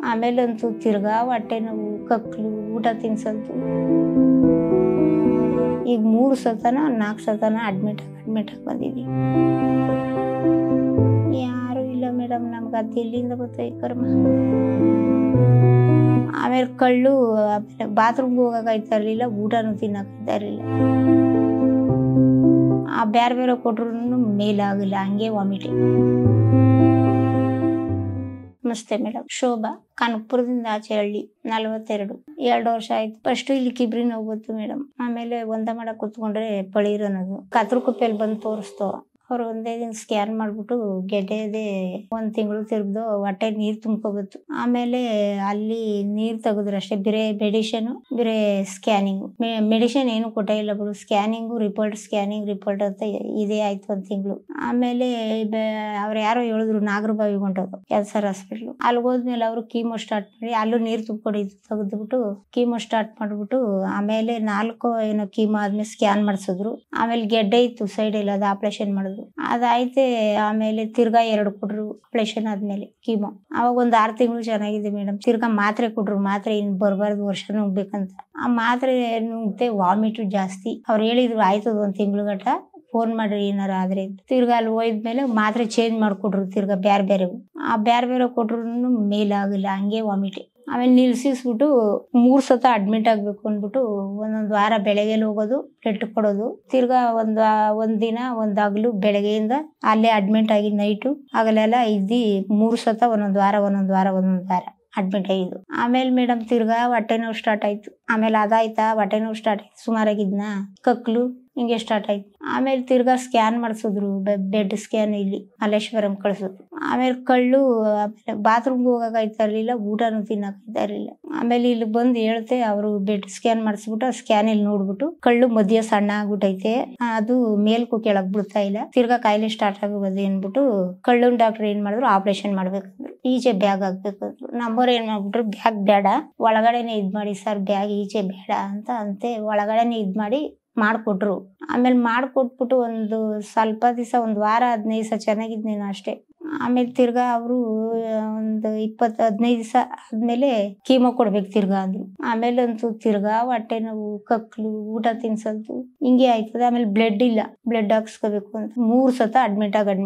ಆಮೇಲಂತೂ ತಿರ್ಗಾ ಹೊಟ್ಟೆ ನೋವು, ಕಕ್ಲು, ಊಟ ತಿನ್ಸಲ್ತು. ಈಗ 3 ಸತನ 4 ಸತನ ಅಡ್ಮಿಟ್ ಆಗಿ ಬಂದಿದ್ದೀವಿ. ಯಾರು ಇಲ್ಲ ಮೇಡಮ್, ನಮ್ಗೆ ಅದು ಎಲ್ಲಿಂದ ಬರ್ತದೆ ಕರ್ಮ. ಆಮೇಲೆ ಕಳ್ಳು, ಆಮೇಲೆ ಬಾತ್ರೂಮ್ಗೆ ಹೋಗಕ್ಕಾಯ್ತಾ ಇರಲಿಲ್ಲ, ಊಟನೂ ತಿನ್ನಕ್ಕಾಯ್ತಾ ಇರಲಿಲ್ಲ. ಆ ಬೇರೆ ಕೊಟ್ರು ಮೇಲಾಗಿಲ್ಲ, ಹಂಗೆ ವಾಮಿಟಿಂಗ್. ನಮಸ್ತೆ ಮೇಡಮ್, ಶೋಭಾ, ಕನಕಪುರದಿಂದ ಆಚೆ ಹಳ್ಳಿ, 42. 2 ವರ್ಷ ಆಯ್ತು. ಫಸ್ಟ್ ಇಲ್ಲಿ ಕಿಬ್ರಿ ನೋವು ಬಂತು ಮೇಡಮ್. ಆಮೇಲೆ ಒಂದ ಮಾಡಕ್ ಕೂತ್ಕೊಂಡ್ರೆ ಪಳೀರ್ ಅನ್ನೋದು. ಕತ್ರಕುಪ್ಪೆಯಲ್ಲಿ ಬಂದು ತೋರಿಸ್ತೋ. ಅವ್ರು ಒಂದೇ ದಿನ ಸ್ಕ್ಯಾನ್ ಮಾಡ್ಬಿಟ್ಟು ಗೆಡ್ಡೆ ಇದೆ 1 ತಿಂಗಳು ತಿರ್ಗ್ದು ಹೊಟ್ಟೆ ನೀರ್ ತುಂಬ್ಕೊಬತ್ತು. ಆಮೇಲೆ ಅಲ್ಲಿ ನೀರ್ ತೆಗೆದ್ರು ಅಷ್ಟೇ, ಬೇರೆ ಬೇರೆ ಸ್ಕ್ಯಾನಿಂಗ್. ಮೆಡಿಸಿನ್ ಏನು ಕೊಟ್ಟೇ ಇಲ್ಲ ಬಿಡು. ಸ್ಕ್ಯಾನಿಂಗ್ ರಿಪೋರ್ಟ್ ಅಂತ ಇದೇ ಆಯ್ತು 1 ತಿಂಗಳು. ಆಮೇಲೆ ಅವ್ರು ಯಾರೋ ಹೇಳಿದ್ರು ನಾಗರಬಾವಿಗೆ ಹೊಂಟೋದು, ಕ್ಯಾನ್ಸರ್ ಹಾಸ್ಪಿಟ್ಲು. ಅಲ್ಲಿ ಹೋದ್ಮೇಲೆ ಅವರು ಕೀಮೋ ಸ್ಟಾರ್ಟ್ ಮಾಡಿ, ಅಲ್ಲೂ ನೀರ್ ತುಂಬಿಕೊಂಡಿದ್ದು ತೆಗೆದ್ಬಿಟ್ಟು ಕೀಮೋ ಸ್ಟಾರ್ಟ್ ಮಾಡ್ಬಿಟ್ಟು, ಆಮೇಲೆ 4 ಏನೋ ಕೀಮೋ ಆದ್ಮೇಲೆ ಸ್ಕ್ಯಾನ್ ಮಾಡಿಸಿದ್ರು. ಆಮೇಲೆ ಗೆಡ್ಡೆ ಇತ್ತು ಸೈಡಲ್ಲಿ, ಅದು ಆಪರೇಷನ್ ಮಾಡಿದ್ರು. ಅದಾಯ್ತೆ. ಆಮೇಲೆ ತಿರ್ಗಾ 2 ಕೊಟ್ರು ಆಪರೇಷನ್ ಆದ್ಮೇಲೆ ಕೀಮೋ. ಅವಾಗ 1 6 ತಿಂಗಳು ಚೆನ್ನಾಗಿದೆ ಮೇಡಮ್. ತಿರ್ಗಾ ಮಾತ್ರೆ ಕೊಟ್ರು, ಮಾತ್ರೆ ಇನ್ ಬರಬಾರ್ದು, ವರ್ಷ ನುಗ್ಬೇಕಂತ. ಆ ಮಾತ್ರೆ ನುಗ್ತೆ ವಾಮಿಟು ಜಾಸ್ತಿ. ಅವ್ರು ಹೇಳಿದ್ರು ಆಯ್ತದ 1 ತಿಂಗಳು ಗಂಟ, ಫೋನ್ ಮಾಡ್ರಿ ಏನಾರ ಆದ್ರೆ. ತಿರ್ಗಾ ಅಲ್ಲಿ ಹೋಯ್ದ್ಮೇಲೆ ಮಾತ್ರೆ ಚೇಂಜ್ ಮಾಡ್ಕೊಟ್ರು, ತಿರ್ಗಾ ಬೇರೆ ಆ ಬೇರೆ ಕೊಟ್ರು ಮೇಲಾಗಿಲ್ಲ, ಹಂಗೆ ವಾಮಿಟಿ. ಆಮೇಲೆ ನಿಲ್ಸಿಸ್ಬಿಟ್ಟು 3 ಸತ ಅಡ್ಮಿಟ್ ಆಗ್ಬೇಕು ಅಂದ್ಬಿಟ್ಟು, 1 ವಾರ ಬೆಳಗ್ಗೆಲಿ ಹೋಗೋದು, ಬ್ಲಡ್ ಕೊಡೋದು. ತಿರ್ಗಾ ಒಂದ್ ದಿನ ಒಂದ್ ಹಗಲು ಬೆಳಗ್ಗೆಯಿಂದ ಅಲ್ಲೇ ಅಡ್ಮಿಟ್ ಆಗಿ ನೈಟು ಆಗಲೆಲ್ಲ ಇದ್ದಿ 3 ಸತ ಒಂದೊಂದ್ ವಾರ ಅಡ್ಮಿಟ್ ಆಗಿದ್ದು. ಆಮೇಲೆ ಮೇಡಮ್ ತಿರ್ಗಾ ಹೊಟ್ಟೆ ನೋವು ಸ್ಟಾರ್ಟ್ ಆಯ್ತು. ಆಮೇಲೆ ಅದಾಯ್ತಾ, ಹೊಟ್ಟೆ ನೋವು ಸ್ಟಾರ್ಟ್ ಆಯ್ತು. ಸುಮಾರಾಗಿದ್ನ ಕಕ್ಲು ಹಿಂಗೆ ಸ್ಟಾರ್ಟ್ ಆಯ್ತು. ಆಮೇಲೆ ತಿರ್ಗಾ ಸ್ಕ್ಯಾನ್ ಮಾಡಿಸಿದ್ರು, ಬೆಡ್ ಸ್ಕ್ಯಾನ್ ಇಲ್ಲಿ ಮಲ್ಲೇಶ್ವರಂ ಕಳ್ಸಿದ್ರು. ಆಮೇಲೆ ಕಳ್ಳು, ಆಮೇಲೆ ಬಾತ್ರೂಮ್ಗೆ ಹೋಗಕ್ಕಾಯ್ತಾ ಇರ್ಲಿಲ್ಲ, ಊಟನೂ ತಿನ್ನಕ್ಕಾಯ್ತಾ ಇರ್ಲಿಲ್ಲ. ಆಮೇಲೆ ಇಲ್ಲಿ ಬಂದು ಹೇಳ್ತೆ, ಅವರು ಬೆಡ್ ಸ್ಕ್ಯಾನ್ ಮಾಡಿಸ್ಬಿಟ್ಟು ಆ ಸ್ಕ್ಯಾನ್ ಇಲ್ಲಿ ನೋಡ್ಬಿಟ್ಟು ಕಳ್ಳು ಮಧ್ಯ ಸಣ್ಣ ಆಗ್ಬಿಟ್ಟೈತೆ, ಅದು ಮೇಲ್ಕು ಕೆಳಗ್ ಬಿಡ್ತಾ ಇಲ್ಲ, ತಿರ್ಗಾ ಕಾಯಿಲೆ ಸ್ಟಾರ್ಟ್ ಆಗೋದು ಅಂದ್ಬಿಟ್ಟು ಕಳ್ಳನ್ ಡಾಕ್ಟರ್ ಏನ್ ಮಾಡಿದ್ರು, ಆಪರೇಷನ್ ಮಾಡ್ಬೇಕಂದ್ರು. ಈಚೆ ಬ್ಯಾಗ್ ಹಾಕ್ಬೇಕಂದ್ರು. ನಮ್ಮವ್ರು ಏನ್ ಮಾಡ್ಬಿಟ್ರು, ಬ್ಯಾಗ್ ಬೇಡ, ಒಳಗಡೆನೆ ಇದ್ ಮಾಡಿ ಸರ್, ಬ್ಯಾಗ್ ಈಚೆ ಬೇಡ ಅಂತ ಒಳಗಡೆನೆ ಇದ್ ಮಾಡ್ಕೊಟ್ರು. ಆಮೇಲೆ ಮಾಡ್ಕೊಟ್ಬಿಟ್ಟು ಒಂದು ಸ್ವಲ್ಪ ದಿವಸ, 1 ವಾರ 15 ದಿವಸ ಚೆನ್ನಾಗಿದ್ನೇನೋ ಅಷ್ಟೇ. ಆಮೇಲೆ ತಿರ್ಗಾ ಅವರು ಒಂದು 15 ದಿವಸ ಆದ್ಮೇಲೆ ಕೀಮೋ ಕೊಡ್ಬೇಕು ತಿರ್ಗಾ ಅಂದ್ರು. ಆಮೇಲಂತೂ ತಿರ್ಗಾ ಹೊಟ್ಟೆ ನೋವು, ಕಕ್ಲು, ಊಟ ತಿನ್ಸಲ್ತು, ಹಿಂಗೆ ಆಯ್ತದೆ. ಆಮೇಲೆ ಬ್ಲಡ್ ಇಲ್ಲ, ಬ್ಲಡ್ ಹಾಕ್ಸ್ಕೋಬೇಕು ಅಂತ 3 ಸತ ಅಡ್ಮಿಟ್ ಆಗಿ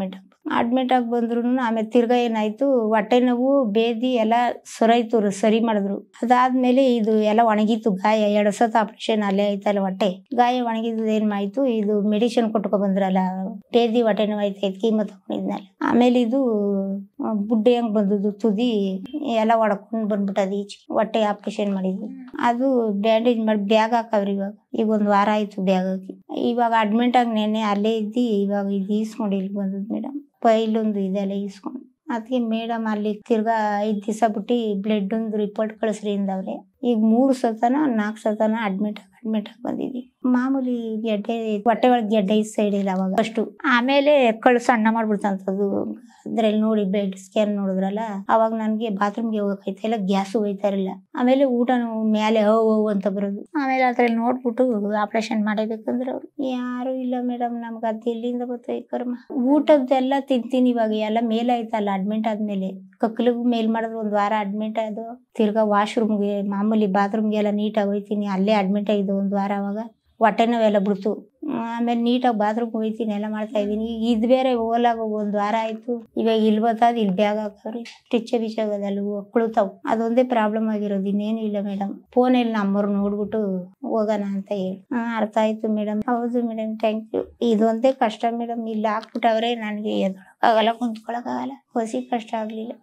ಬಂದ್ರು. ಆಮೇಲೆ ತಿರ್ಗಾ ಏನಾಯ್ತು, ಹೊಟ್ಟೆ ನೋವು ಬೇದಿ ಎಲ್ಲ ಸರಿ ಮಾಡಿದ್ರು. ಅದಾದ್ಮೇಲೆ ಇದು ಎಲ್ಲ ಒಣಗಿತ್ತು ಗಾಯ. 2 ಸತ ಆಪರೇಷನ್ ಅಲ್ಲೇ ಆಯ್ತಲ್ಲ, ಹೊಟ್ಟೆ ಗಾಯ ಒಣಗಿದ್ದು ಏನ್ ಆಯ್ತು, ಇದು ಮೆಡಿಸಿನ್ ಕೊಟ್ಕೊ ಬಂದ್ರಲ್ಲ, ಬೇದಿ ಹೊಟ್ಟೆ ನೋವು ಆಯ್ತಾಯ್ತು ಕೀಮೋ ತಗೊಂಡಿದ್ನಲ್ಲ. ಆಮೇಲೆ ಇದು ಬುಡ್ಡೆ ಹಂಗ್ ಬಂದದ್ದು, ತುದಿ ಎಲ್ಲ ಒಡ್ಕೊಂಡ್ ಬಂದ್ಬಿಟ್ಟದು ಈಚೆ. ಹೊಟ್ಟೆ ಆಪರೇಷನ್ ಮಾಡಿದ್ವಿ, ಅದು ಬ್ಯಾಂಡೇಜ್ ಮಾಡಿ ಬ್ಯಾಗ್ ಹಾಕವ್ರಿ. ಈಗ 1 ವಾರ ಆಯ್ತು ಬ್ಯಾಗ್ ಹಾಕಿ. ಇವಾಗ ಅಡ್ಮಿಟ್ ಆಗಿ ನೆನ್ನೆ ಅಲ್ಲೇ ಇದ್ದಿ, ಇವಾಗ ಇದು ಈಸ್ಕೊಂಡು ಇಲ್ಲಿ ಬಂದದ್ ಮೇಡಮ್. ಫೈಲ್ ಒಂದು ಇದೆಲ್ಲ ಈಸ್ಕೊಂಡು. ಅದಕ್ಕೆ ಮೇಡಮ್ ಅಲ್ಲಿ ತಿರ್ಗಾ 5 ದಿವಸ ಬಿಟ್ಟು ಬ್ಲಡ್ ಒಂದು ರಿಪೋರ್ಟ್ ಕಳಿಸ್ರಿ ಅಂದವ್ರೆ. ಈಗ 3 ಸತನ 4 ಸತನ ಅಡ್ಮಿಟ್ ಆಗಿ ಬಂದಿದ್ವಿ. ಮಾಮೂಲಿ ಗೆಡ್ಡೆ, ಹೊಟ್ಟೆ ಒಳಗೆ ಗೆಡ್ಡೆ ಸೈಡ್ ಇಲ್ಲ ಅವಾಗ ಫಸ್ಟ್. ಆಮೇಲೆ ಕಳ್ಳು ಸಣ್ಣ ಮಾಡ್ಬಿಡ್ತಂತದ್ದು. ಅದ್ರಲ್ಲಿ ನೋಡಿ ಬ್ಲಡ್ ಸ್ಕ್ಯಾನ್ ನೋಡಿದ್ರಲ್ಲ, ಅವಾಗ ನನ್ಗೆ ಬಾತ್ರೂಮ್ಗೆ ಹೋಗಕ್ಕಾಯ್ತಾ ಇಲ್ಲ, ಗ್ಯಾಸು ಹೋಯ್ತಾ ಇರಲಿಲ್ಲ. ಆಮೇಲೆ ಊಟ ಮೇಲೆ ಅಂತ ಬರೋದು. ಆಮೇಲೆ ಅದ್ರಲ್ಲಿ ನೋಡ್ಬಿಟ್ಟು ಆಪರೇಷನ್ ಮಾಡಬೇಕಂದ್ರೆ ಅವ್ರು ಯಾರು ಇಲ್ಲ ಮೇಡಮ್, ನಮ್ಗೆ ಅದು ಎಲ್ಲಿಂದ ಬರ್ತದೆ ಕರ್ಮ. ಊಟದ್ದೆಲ್ಲ ತಿಂತೀನಿ ಇವಾಗ, ಎಲ್ಲ ಮೇಲಾಯ್ತಲ್ಲ ಅಡ್ಮಿಟ್ ಆದ್ಮೇಲೆ. ಕಕ್ಲಿಗೂ ಮೇಲ್ ಮಾಡಿದ್ರು, 1 ವಾರ ಅಡ್ಮಿಟ್ ಆಯ್ತು. ತಿರ್ಗಾ ವಾಶ್ರೂಮ್ಗೆ, ಮಾಮೂಲಿ ಬಾತ್ರೂಮ್ಗೆ ಎಲ್ಲ ನೀಟಾಗಿ ಹೋಯ್ತೀನಿ, ಅಲ್ಲೇ ಅಡ್ಮಿಟ್ ಆಗಿದ್ದು 1 ವಾರ. ಅವಾಗ ಹೊಟ್ಟೆ ನೋವೆಲ್ಲ ಬಿಡ್ತು. ಆಮೇಲೆ ನೀಟಾಗಿ ಬಾತ್ರೂಮ್ಗೆ ಹೋಯ್ತೀನಿ, ಎಲ್ಲ ಮಾಡ್ತಾ ಇದ್ದೀನಿ. ಈಗ ಇದು ಬೇರೆ ಹೋಲಾಗ 1 ವಾರ ಆಯ್ತು. ಇವಾಗ ಇಲ್ಲಿ ಬರ್ತದ, ಇಲ್ಲಿ ಬ್ಯಾಗ್ ಹಾಕವ್ರಿ, ಸ್ಟಿಚ್ ಆಗೋದಲ್ಲ ಕುಳ್ತಾವ್. ಅದೊಂದೇ ಪ್ರಾಬ್ಲಮ್ ಆಗಿರೋದು, ಇನ್ನೇನು ಇಲ್ಲ ಮೇಡಮ್. ಫೋನಲ್ಲಿ ನಮ್ಮವ್ರು ನೋಡ್ಬಿಟ್ಟು ಹೋಗೋಣ ಅಂತ ಹೇಳಿ. ಅರ್ಥ ಆಯ್ತು ಮೇಡಮ್. ಹೌದು ಮೇಡಮ್, ಥ್ಯಾಂಕ್ ಯು. ಇದೊಂದೇ ಕಷ್ಟ ಮೇಡಮ್, ಇಲ್ಲಿ ಹಾಕ್ಬಿಟ್ಟವ್ರೆ. ನನಗೆ ಎದೊಳಕ್ಕಾಗಲ್ಲ, ಕುಂತ್ಕೊಳಕ್ಕಾಗಲ್ಲ, ಹೊಸಿ ಕಷ್ಟ ಆಗ್ಲಿಲ್ಲ.